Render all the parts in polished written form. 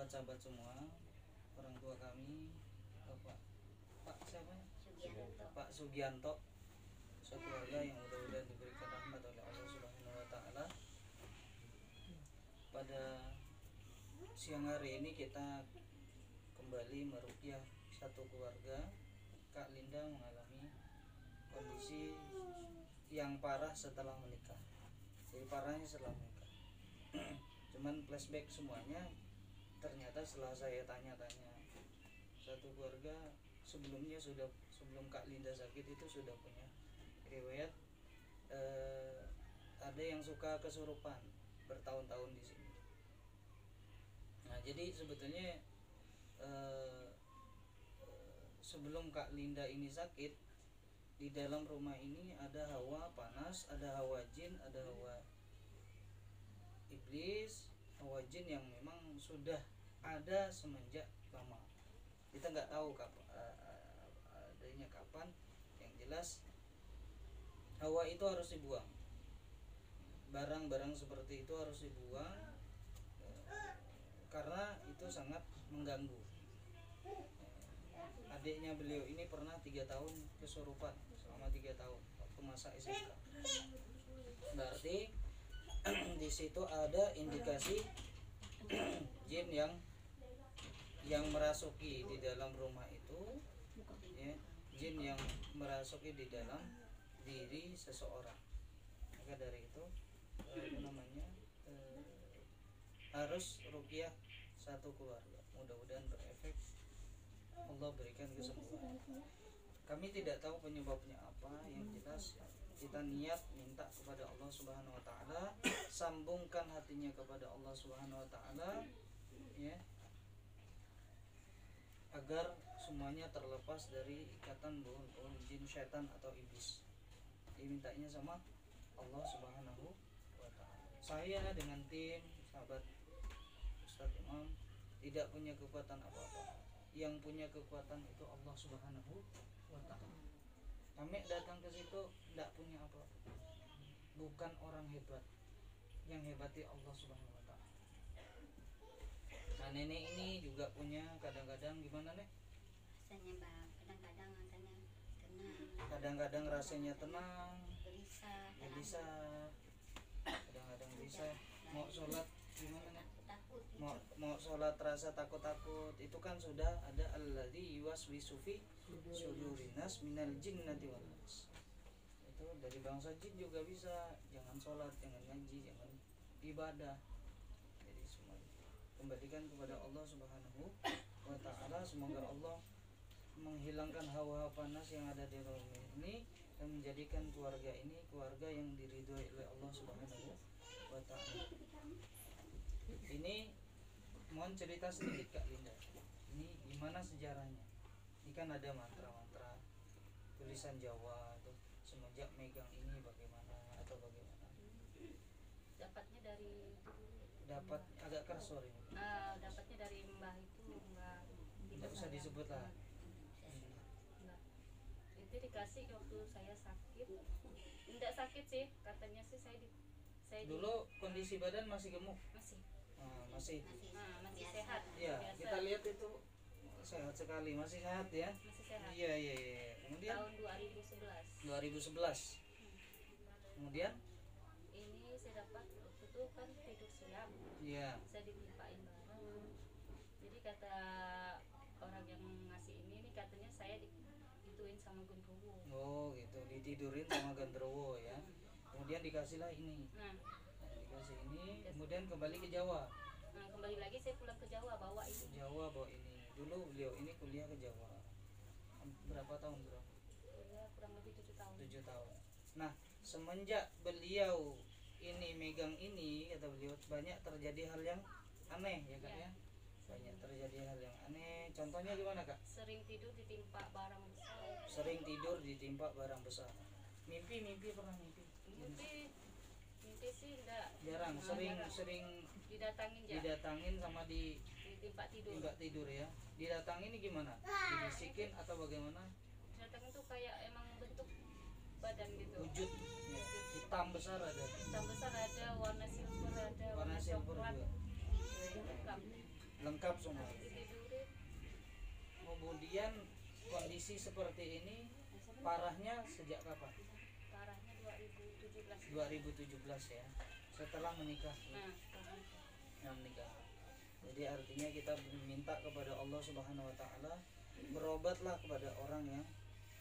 sahabat-sahabat semua, orang tua kami, Pak siapa? Pak Sugianto, satu keluarga yang mudah-mudahan diberikan rahmat oleh Allah Subhanahu wa taala. Pada siang hari ini kita kembali meruqyah satu keluarga. Kak Linda mengalami kondisi yang parah setelah menikah. Jadi parahnya setelah menikah. Cuman flashback semuanya, ternyata setelah saya tanya-tanya, satu keluarga sebelumnya sebelum Kak Linda sakit itu sudah punya riwayat ada yang suka kesurupan bertahun-tahun di sini. Nah, jadi sebetulnya sebelum Kak Linda ini sakit, di dalam rumah ini ada hawa panas, ada hawa jin, ada hawa iblis, hawa jin yang memang sudah ada semenjak lama. Kita nggak tahu adanya kapan. Yang jelas hawa itu harus dibuang. Barang-barang seperti itu harus dibuang karena itu sangat mengganggu. Adiknya beliau ini pernah 3 tahun kesurupan selama 3 tahun waktu masa SMK. Berarti di situ ada indikasi jin yang merasuki di dalam rumah itu, ya, jin yang merasuki di dalam diri seseorang. Maka dari itu harus ruqyah satu keluarga. Mudah-mudahan berefek, Allah berikan kesembuhan. Kami tidak tahu penyebabnya apa, yang jelas kita niat minta kepada Allah Subhanahu wa taala, sambungkan hatinya kepada Allah Subhanahu wa taala, ya, agar semuanya terlepas dari ikatan bau jin, syaitan atau iblis. Dimintanya sama Allah Subhanahu wa taala. Saya dengan tim sahabat Ustadz Imam tidak punya kekuatan apa-apa. Yang punya kekuatan itu Allah Subhanahu wa taala. Kami datang ke situ tidak punya apa-apa. Bukan orang hebat. Yang hebati Allah Subhanahu wa taala. Nah, nenek ini juga punya kadang-kadang gimana, Nek? Rasanya kadang-kadang rasanya tenang. Kadang-kadang rasanya tenang, gelisah. Kadang-kadang bisa mau sholat gimana, Nek? Takut. Mau sholat rasa takut-takut. Itu kan sudah ada alladzi yuwaswisu fi sudurinas minal jinnati wal ins. Itu dari bangsa jin juga bisa. Jangan sholat, jangan ngaji, jangan ibadah. Jadi semua kembalikan kepada Allah Subhanahu wa taala. Semoga Allah menghilangkan hawa panas yang ada di rumah ini dan menjadikan keluarga ini keluarga yang diridhoi oleh Allah Subhanahu wa taala. Ini mohon cerita sedikit Kak Linda. Ini gimana sejarahnya? Ini kan ada mantra-mantra tulisan Jawa tuh, semenjak megang ini bagaimana atau bagaimana? Dapatnya dari Dapat agak keras sorry. Dapatnya dari mbah itu, mbah Tidak usah disebut lah. Mbah. Itu dikasih waktu saya sakit. Enggak sakit sih, katanya sih Dulu kondisi badan masih gemuk. Masih sehat. Iya, kita lihat itu sehat sekali, masih sehat ya. Masih sehat. Iya. Kemudian Tahun 2011. 2011. Kemudian Ini saya dapat waktu itu kan tidur siang. iya. Saya ditimpain bareng. Jadi kata orang yang ngasih ini katanya saya dituin sama genderuwo. Oh gitu, ditidurin sama genderuwo ya. Kemudian dikasihlah ini. Nah, Dikasih ini, kemudian kembali ke Jawa. Kembali lagi saya pulang ke Jawa bawa Ke ini. Jawa bawa ini. Dulu beliau ini kuliah ke Jawa. Berapa tahun, Bro? Ya, kurang lebih 7 tahun. 7 tahun. Nah, semenjak beliau ini megang ini, kata beliau, banyak terjadi hal yang aneh ya Kak ya. Banyak terjadi hal yang aneh. Contohnya gimana Kak? Sering tidur ditimpa barang besar. Sering tidur ditimpa barang besar. Mimpi pernah mimpi? Mimpi sih enggak. Jarang, sering didatangin sama ditimpa tidur ya. Didatangin ini gimana? Dibisikin atau bagaimana? Didatangin tuh kayak emang bentuk badan gitu. Wujud ya. Hitam besar ada. Hitam besar ada, warna silver ada, Warna silver coklat. juga. Lengkap. lengkap semua. Ditidurin. Kemudian kondisi seperti ini parahnya sejak kapan? Parahnya 2017. 2017 ya, setelah menikah. Nah, sekarang Menikah. Jadi artinya kita meminta kepada Allah Subhanahu wa taala, berobatlah kepada orang yang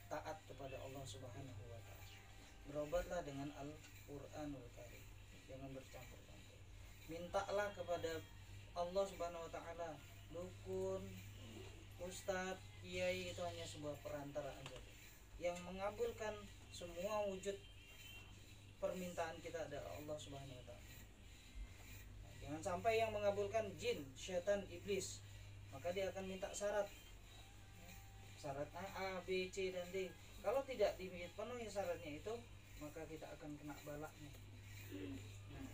taat kepada Allah Subhanahu wa taala. Berobatlah dengan Al-Qur'anul Karim, jangan bercampur-campur. Mintalah kepada Allah Subhanahu wa taala, dukun, ustadz, kiai itu hanya sebuah perantaraan saja. Yang mengabulkan semua wujud permintaan kita adalah Allah Subhanahu wa taala. Jangan sampai yang mengabulkan jin, syaitan, iblis, maka dia akan minta syarat. Syarat A, B, C, dan D. Kalau tidak dipenuhi syaratnya itu, maka kita akan kena balaknya. Nah,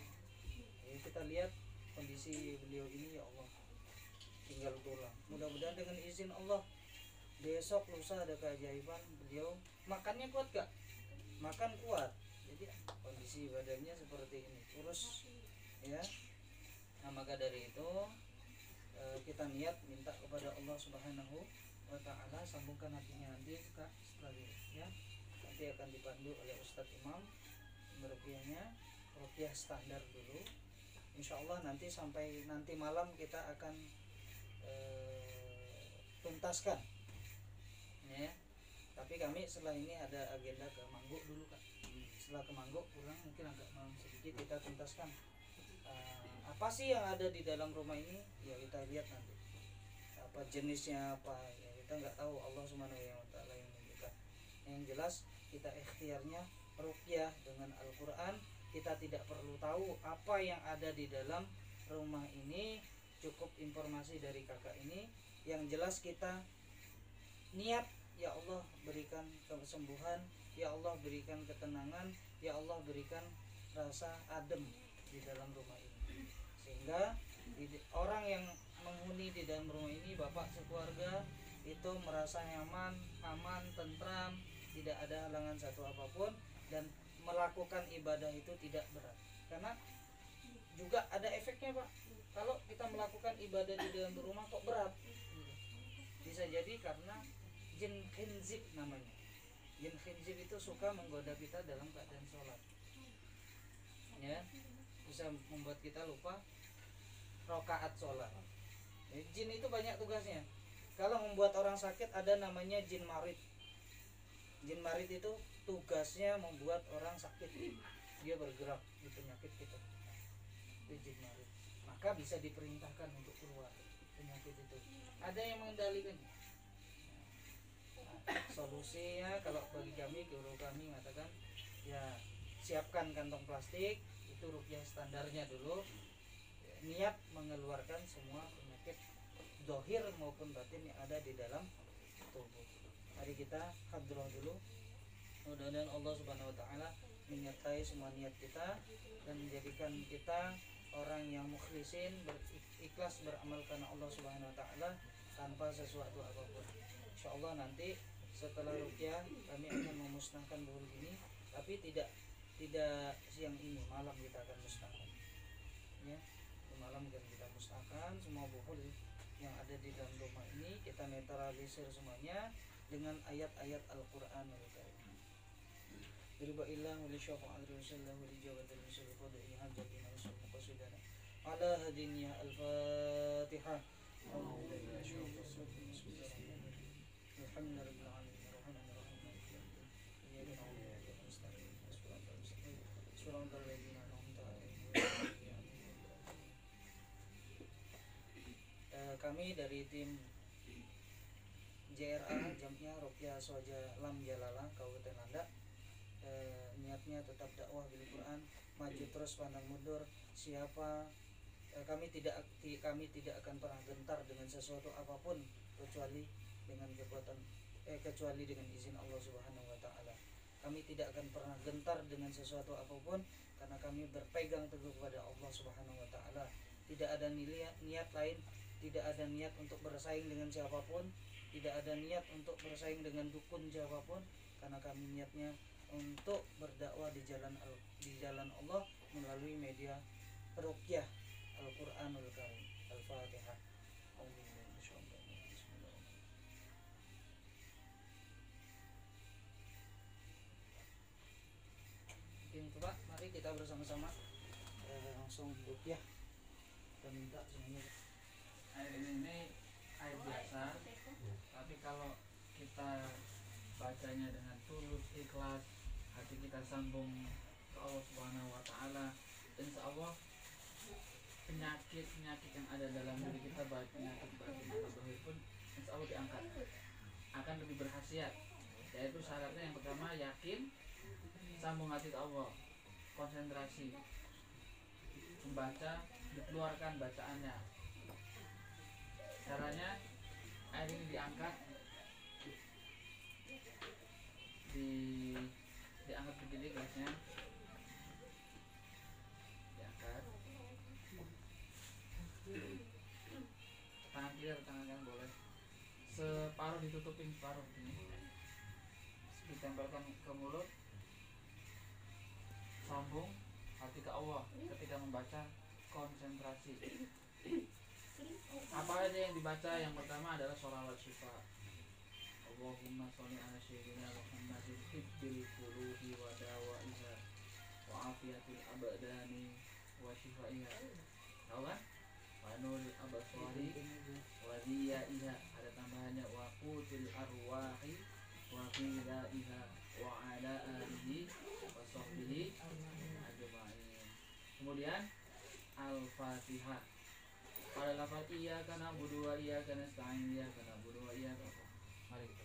ya kita lihat kondisi beliau ini, ya Allah, tinggal tulang. Mudah-mudahan dengan izin Allah, besok lusa ada keajaiban. Beliau makannya kuat gak? Makan kuat. Jadi kondisi badannya seperti ini, kurus, ya. Nah, maka dari itu kita niat minta kepada Allah Subhanahu wa taala, sambungkan hatinya nanti Kak setelah ini, ya. Nanti akan dipandu oleh Ustadz Imam meruqyahnya, ruqyah standar dulu. Insya Allah nanti sampai nanti malam kita akan tuntaskan, ya. Tapi kami setelah ini ada agenda ke Mangguk dulu Kak. Setelah ke Mangguk pulang mungkin agak malam sedikit, kita tuntaskan apa sih yang ada di dalam rumah ini, ya kita lihat nanti apa jenisnya apa, ya kita nggak tahu, Allah Subhanahu wa taala yang menentukan. Yang jelas kita ikhtiarnya ruqyah dengan Al-Quran. Kita tidak perlu tahu apa yang ada di dalam rumah ini, cukup informasi dari kakak ini. Yang jelas kita niat, ya Allah berikan kesembuhan, ya Allah berikan ketenangan, ya Allah berikan rasa adem di dalam rumah ini, sehingga orang yang menghuni di dalam rumah ini, bapak sekeluarga, itu merasa nyaman, aman, tentram, tidak ada halangan satu apapun, dan melakukan ibadah itu tidak berat. Karena juga ada efeknya Pak, kalau kita melakukan ibadah di dalam rumah kok berat, bisa jadi karena jin khinzib namanya. Jin khinzib itu suka menggoda kita dalam keadaan sholat, ya, bisa membuat kita lupa rokaat sholat. Jin itu banyak tugasnya. Kalau membuat orang sakit ada namanya jin marid. Jin marid itu tugasnya membuat orang sakit, dia bergerak di penyakit kita, itu jin marid. Maka bisa diperintahkan untuk keluar penyakit itu. Ada yang mengendalikan. Nah, solusinya kalau bagi kami, guru kami mengatakan, ya siapkan kantong plastik, itu ruqyah standarnya dulu, niat mengeluarkan semua penyakit zahir maupun batin yang ada di dalam tubuh. Mari kita hadroh dulu. Mudah-mudahan Allah Subhanahu wa taala menyertai semua niat kita dan menjadikan kita orang yang mukhlisin, berikhlas beramal karena Allah Subhanahu wa taala tanpa sesuatu apapun. Insyaallah nanti setelah ruqyah kami akan memusnahkan buhul ini, tapi tidak siang ini, malam kita akan musnahkan, ya. Malam dan kita musnahkan semua buhul yang ada di dalam rumah ini, kita netralisir semuanya dengan ayat-ayat Al-Qur'an Al-Karim. Irba-illah wa li syafa'al rasulullah wa li jawadil musul qadri hajjatina wa sallu qasidana ala hadinya Al-Fatihah. Alhamdulillah. Kami dari tim JRA Jamiah Ruqyah Swaja Lam Jalalah Kabupaten Landak, niatnya tetap dakwah bil Quran, maju terus pantang mundur. Siapa kami tidak akan pernah gentar dengan sesuatu apapun kecuali dengan kekuatan kecuali dengan izin Allah Subhanahu wa taala. Kami tidak akan pernah gentar dengan sesuatu apapun karena kami berpegang teguh kepada Allah Subhanahu wa taala. Tidak ada niat lain, tidak ada niat untuk bersaing dengan siapapun, tidak ada niat untuk bersaing dengan dukun siapapun, karena kami niatnya untuk berdakwah di jalan Allah melalui media ruqyah Al-Qur'anul Karim. Al-Fatihah. sama-sama langsung rupiah kita minta semuanya. Air ini air biasa, tapi kalau kita bacanya dengan tulus ikhlas, hati kita sambung ke Allah Subhanahu wa taala, insya Allah penyakit yang ada dalam diri kita, baik penyakit batin atau zahir pun insya Allah diangkat, akan lebih berkhasiat. Yaitu syaratnya yang pertama yakin, sambung hati ke Allah, konsentrasi membaca, dikeluarkan bacaannya. Caranya air ini diangkat, diangkat begini gelasnya, diangkat, tangan kiri atau tangan kanan boleh, separuh ditutupin, separuh ini ditempelkan ke mulut, sambung hati ke Allah ketika membaca, konsentrasi. Apa aja yang dibaca? Yang pertama adalah sholawat syifa. Allahumma sholli ala sayyidina Muhammadin tibbil qulubi wa dawaiha wa afiyatil abdani wa shifaiha. Tahu kan? Wa nuril absari wa diyaiha, ada tambahannya wa qutil arwahi wa qidaiha wa ala alihi wa sahbihi ajma'in. Kemudian Al-Fatihah. Pada lafaz iyyaka na'budu wa iyyaka nasta'in, iyyaka na'budu wa iyyaka. Mari kita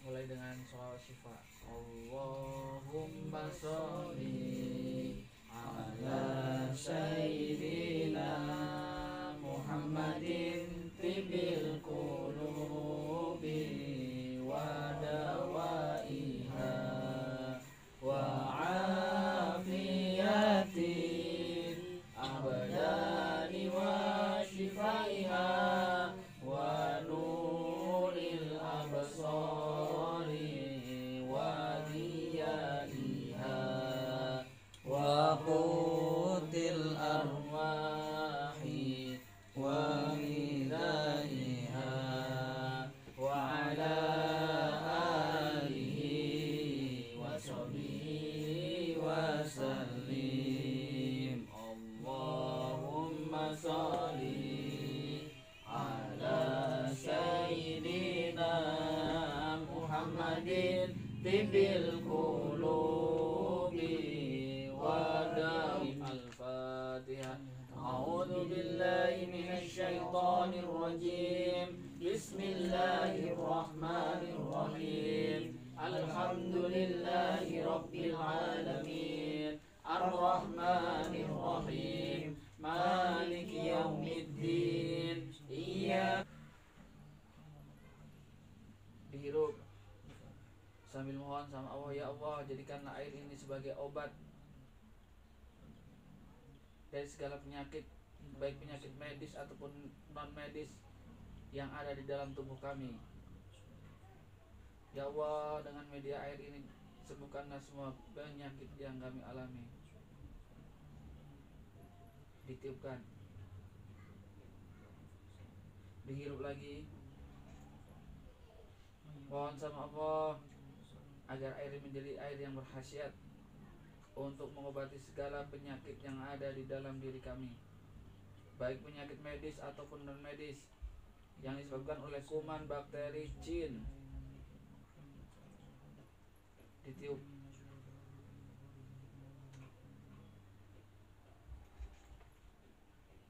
mulai dengan sholawat syifa. Allahumma sholli ala sayyidina Muhammadin tibbil qulubi wa dawaiha wa afiyatil abdani wa shifaiha wa nuril absari wa diyaiha wa qutil arwahi wa ghidaiha wa ala alihi wa sahbihi wa sallim. Allahumma sholli ala sayyidina Muhammadin tibbil qulubi wa da'i. Al-Fatihah. A'udzu billahi minasy syaithanir rajim. Bismillahirrahmanirrahim. Alhamdulillahi rabbil alamin. Ar-Rahmanir Rahim. Maliki yaumiddin. Iya. Dihirup sambil mohon sama Allah, ya Allah, jadikanlah air ini sebagai obat dari segala penyakit, baik penyakit medis ataupun non medis yang ada di dalam tubuh kami. Ya Allah, dengan media air ini sembuhkanlah semua penyakit yang kami alami. Ditiupkan, dihirup lagi, mohon sama Allah agar air ini menjadi air yang berkhasiat untuk mengobati segala penyakit yang ada di dalam diri kami, baik penyakit medis ataupun non medis yang disebabkan oleh kuman, bakteri, jin. Ditiup.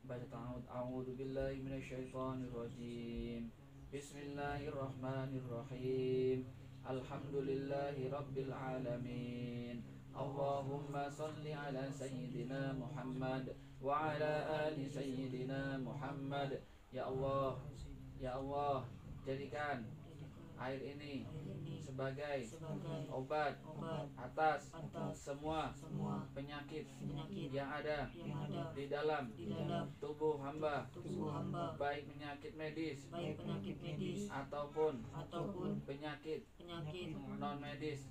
Baca ta'awud. A'udzu billahi minasyaitonir rajim. Bismillahirrahmanirrahim. Alhamdulillahi rabbil alamin. Allahumma salli ala sayyidina Muhammad wa ala ali sayyidina Muhammad. Ya Allah, ya Allah, jadikan air ini sebagai obat atas semua penyakit yang ada di dalam tubuh hamba, baik penyakit medis ataupun penyakit non medis.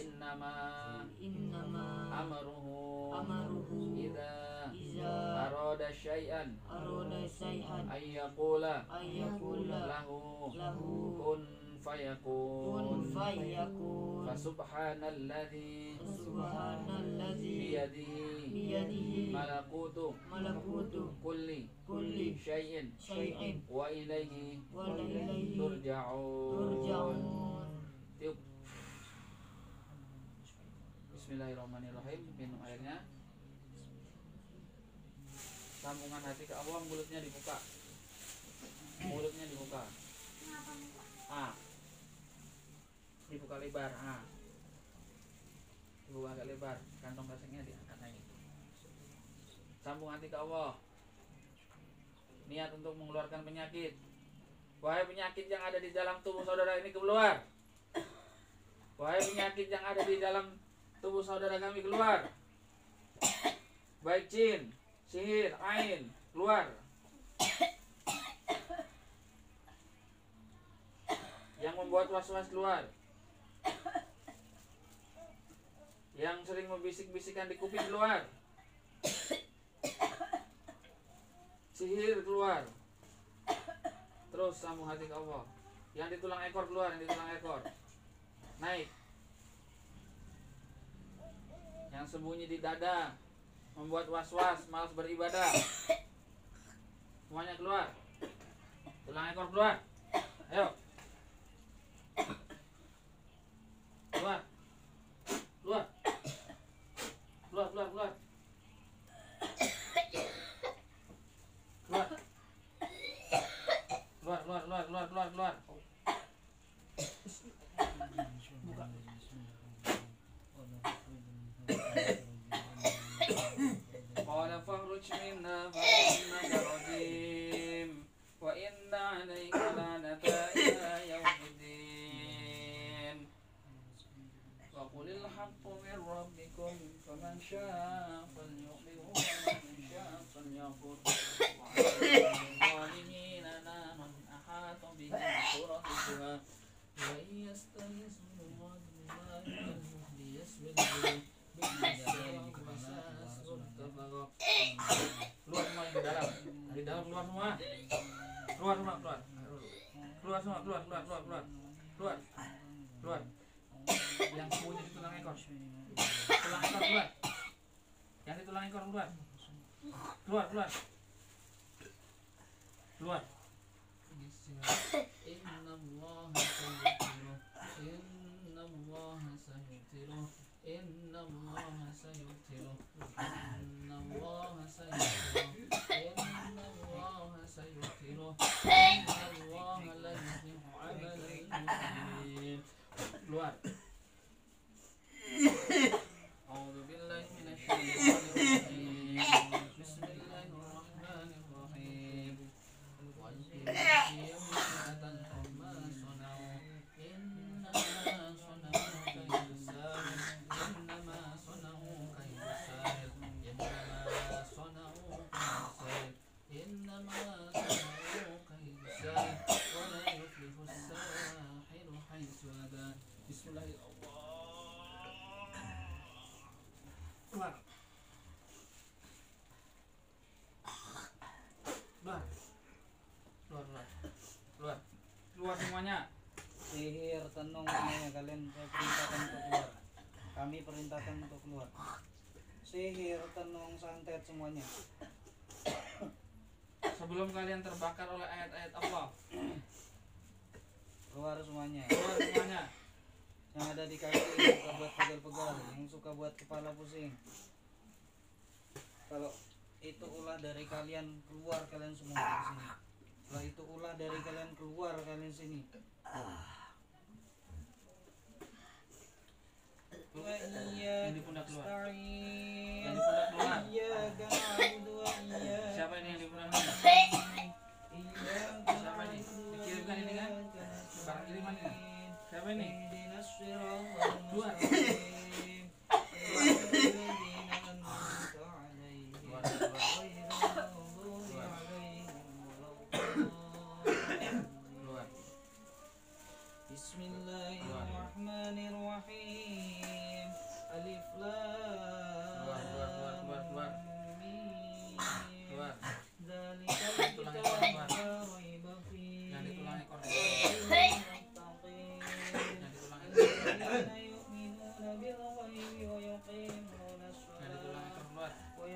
Innama amruhu idza arada syai'an ayyaqula lahu kun fayakun. Fasubhanalladzi biyadihi malakutu kulli syai'in wa ilaihi turja'un. Tiup. Bismillahirrahmanirrahim. Minum airnya. Sambungan hati ke Allah, mulutnya dibuka. Mulutnya dibuka. Dibuka lebar. Dibuka agak lebar. Kantong kreseknya diangkat lagi. Sambung hati ke Allah. Niat untuk mengeluarkan penyakit. Wahai penyakit yang ada di dalam tubuh saudara ini keluar. Wahai penyakit yang ada di dalam tubuh saudara kami keluar. Baik jin, sihir, ain, keluar. Yang membuat was-was keluar. Yang sering membisik-bisikan di kuping keluar. Sihir keluar. Terus sambung hati ke Allah. Yang di tulang ekor keluar, yang di tulang ekor. Naik. Yang sembunyi di dada, membuat was-was, malas beribadah. Semuanya keluar. Tulang ekor keluar. Ayo. Keluar. Keluar. Keluar, keluar, keluar. Keluar. Keluar, keluar, keluar, keluar, keluar, keluar. Buka. Qala fakhruj minha fa innaka rajim wa inna 'alaika lanata ila yaumiddin. Wa qulil haqqu min rabbikum faman syaa'a falyu'min wa man syaa'a falyakfur. Wa 'alal zalimina narun ahata bihim suratuha wa yastaghithu keluar semua di dalam. Di dalam keluar semua. Keluar semua, keluar. Keluar semua, keluar, keluar, keluar, keluar. Keluar. Keluar. Yang sembunyi di tulang ekor. Tulang ekor keluar. Yang di tulang ekor keluar. Keluar, keluar. Keluar. Innallaha sayyiduhu. Innallaha sayyiduhu. Innallaha sayyiduhu. Innallaha sayyiduhu. Innallaha sayyiduhu. Innallaha la yuslihu 'amalal mufsidin. Keluar. A'udzu billahi minasyaitonir rajim. Bismillahirrahmanirrahim. Wal qiyamati yawmatan amma sana'u. Innama sana'u kaydu sahir. Innama sana'u kaydu sahir. Innama sana'u kaydu sahir. Innama sana'u kaydu sahir. Wa la yuflihu as-sahiru haythu ata. Bismillahirrahmanirrahim. Keluar. Keluar. Keluar, keluar. Keluar. Keluar semuanya. Sihir, tenung, semuanya kalian saya perintahkan untuk keluar. Kami perintahkan untuk keluar. Sihir, tenung, santet semuanya. Sebelum kalian terbakar oleh ayat-ayat Allah, Keluar semuanya. keluar semuanya. Yang ada di kaki yang suka buat pegal-pegal, yang suka buat kepala pusing. Kalau itu ulah dari kalian, keluar kalian semua dari sini. Kalau itu ulah dari kalian, keluar kalian sini. Yang di pundak keluar. Nasta'in. Yang di pundak keluar. Iyyaka na'budu wa iyyaka Siapa ini yang di pundak? Iyyaka Siapa ini? Dikirimkan ini kan? Barang kiriman ini. Siapa ini? ihdinas siratal Keluar. mustaqim. Siratal an'amta 'alaihim Keluar, keluar. ghairil maghdubi 'alaihim waladdallin. Keluar. Bismillahirrahmanirrahim. Alif lam Keluar, keluar, keluar, keluar, keluar.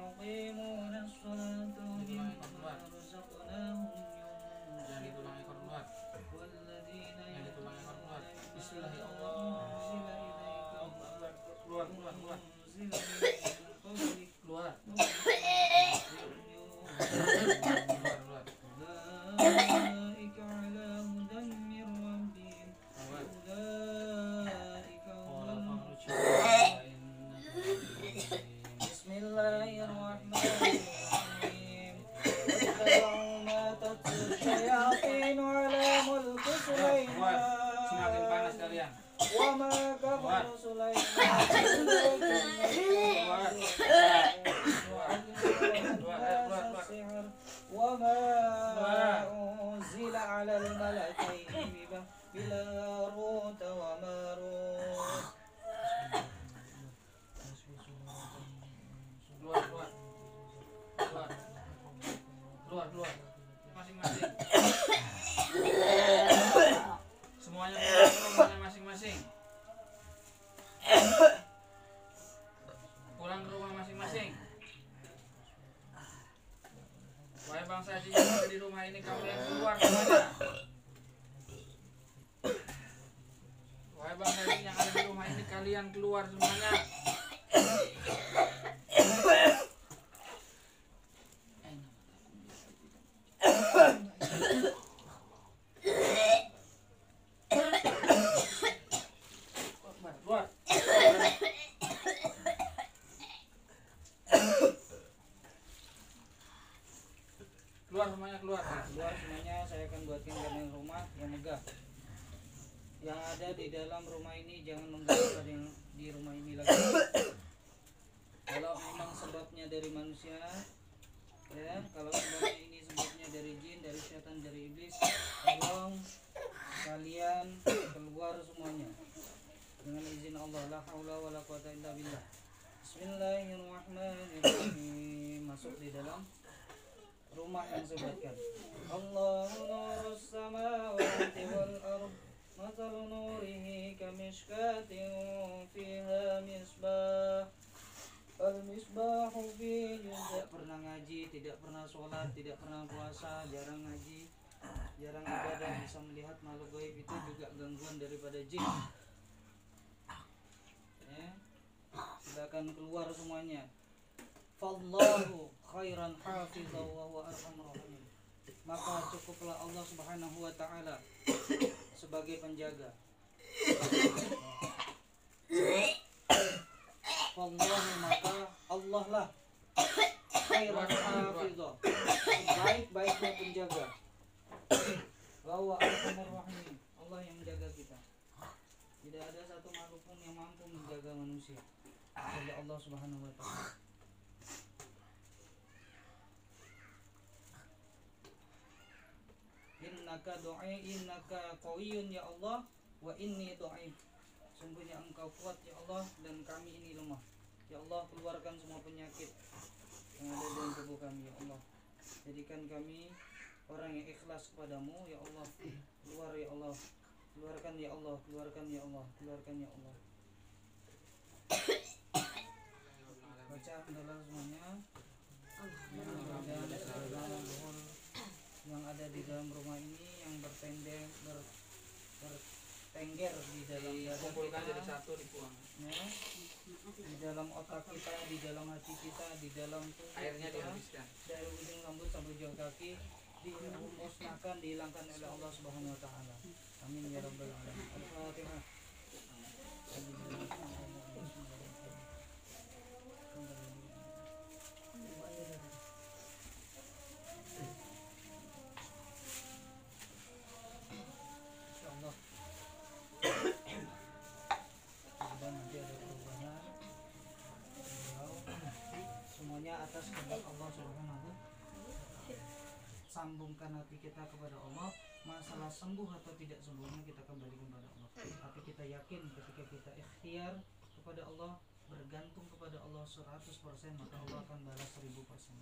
ويقيمون الصلاة ومما رزقناهم Yang ditulangi keluar. والذين Yang ditulangi keluar. Bismillah ya يتلون Allah. ما أنزل إليك Keluar, keluar, keluar. وأنزل من قبلك Keluar. يؤمنون أولئك على هدى من ربهم أولئك هم المفلحون بسم الله الرحمن الرحيم واتبعوا ما تتلو الشياطين على ملك Keluar. Semakin panas سليمان kalian. وما كفر سليمان السحر وما أنزل على الملكين بهاروت وماروت Keluar, keluar. Keluar. Keluar, keluar. Masing-masing. Semuanya keluar ke rumahnya masing-masing. Pulang ke rumah masing-masing. Wahai bangsa jin yang ada di rumah ini, kamu yang keluar semuanya. Wahai bangsa jin yang ada di rumah ini, kalian keluar semuanya. Keluar. Keluar semuanya, keluar. Keluar semuanya, saya akan buatkan kalian rumah yang megah. Yang ada di dalam rumah ini jangan mengganggu pada yang di rumah ini lagi. Kalau memang sebabnya dari manusia, ya, kalau sebabnya ini sebabnya dari jin, dari setan, dari iblis, tolong kalian keluar semuanya dengan izin Allah. La haula wala quwata illa billah. Bismillahirrahmanirrahim. Masuk di dalam rumah yang sebatkan. Allahu nurus samawati wal ard. Mathalu nurihi kamishkatin fiha misbah. Al-misbahu fi tidak pernah ngaji, tidak pernah sholat, tidak pernah puasa, jarang ngaji, jarang ibadah, bisa melihat makhluk gaib, itu juga gangguan daripada jin. Ya. Silakan keluar semuanya. Fallahu khairan hafizah wa huwa arhamur rahim. Maka cukuplah Allah Subhanahu wa taala sebagai penjaga. Wallahu, maka Allah lah khairan hafizah, baik-baiknya penjaga. Wa huwa arhamur rahim. Allah yang menjaga kita. Tidak ada satu makhluk pun yang mampu menjaga manusia kecuali Allah Subhanahu wa taala. Innaka qawiyyun ya Allah wa inni dhaif. Sungguhnya engkau kuat ya Allah dan kami ini lemah. Ya Allah, keluarkan semua penyakit yang ada dalam tubuh kami ya Allah. Jadikan kami orang yang ikhlas kepadamu ya Allah. Keluar ya Allah. Keluarkan ya Allah, keluarkan ya Allah, keluarkan ya Allah. Baca adalah semuanya yang ada di dalam rumah ini, yang bertengger di dalam dada Kumpulkan kita, jadi satu, dibuang. ya, di dalam otak kita, di dalam hati kita, di dalam tubuh Airnya kita, dihabiskan. dari ujung rambut sampai ujung kaki, dimusnahkan, dihilangkan oleh Allah Subhanahu wa taala. Amin ya rabbal alamin. Al-Fatihah. Insyaallah. Dan nanti ada perubahan. Semuanya atas kehendak Allah Subhanahu. Sambungkan hati kita kepada Allah. Masalah sembuh atau tidak sembuhnya kita kembalikan kepada Allah. Tapi kita yakin ketika kita ikhtiar kepada Allah, bergantung kepada Allah 100%, maka Allah akan balas 1000%.